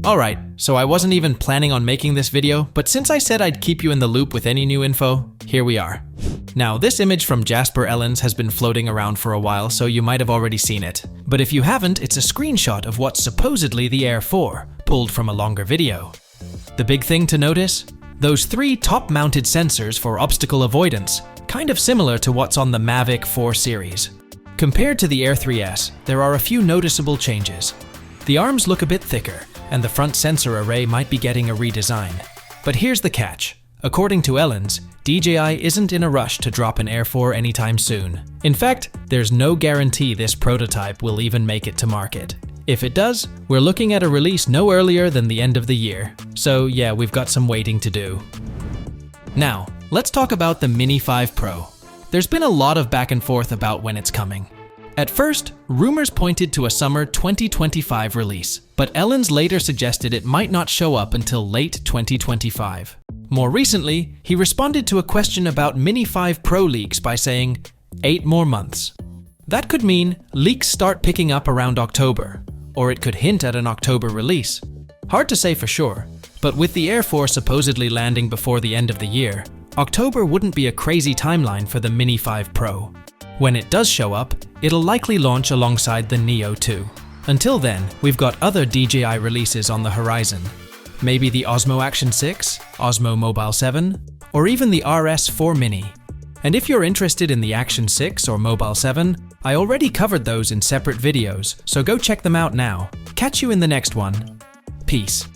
Alright, so I wasn't even planning on making this video, but since I said I'd keep you in the loop with any new info, here we are. Now, this image from Jasper Ellens has been floating around for a while, so you might have already seen it. But if you haven't, it's a screenshot of what's supposedly the Air 4, pulled from a longer video. The big thing to notice? Those 3 top-mounted sensors for obstacle avoidance, kind of similar to what's on the Mavic 4 series. Compared to the Air 3S, there are a few noticeable changes. The arms look a bit thicker, and the front sensor array might be getting a redesign. But here's the catch. According to Ellens, DJI isn't in a rush to drop an Air 4 anytime soon. In fact, there's no guarantee this prototype will even make it to market. If it does, we're looking at a release no earlier than the end of the year. So yeah, we've got some waiting to do. Now, let's talk about the Mini 5 Pro. There's been a lot of back and forth about when it's coming. At first, rumors pointed to a summer 2025 release, but Ellens later suggested it might not show up until late 2025. More recently, he responded to a question about Mini 5 Pro leaks by saying, 8 more months. That could mean leaks start picking up around October, or it could hint at an October release. Hard to say for sure, but with the Air 4 supposedly landing before the end of the year, October wouldn't be a crazy timeline for the Mini 5 Pro. When it does show up, it'll likely launch alongside the Neo 2. Until then, we've got other DJI releases on the horizon. Maybe the Osmo Action 6, Osmo Mobile 7, or even the RS4 Mini. And if you're interested in the Action 6 or Mobile 7, I already covered those in separate videos, so go check them out now. Catch you in the next one. Peace.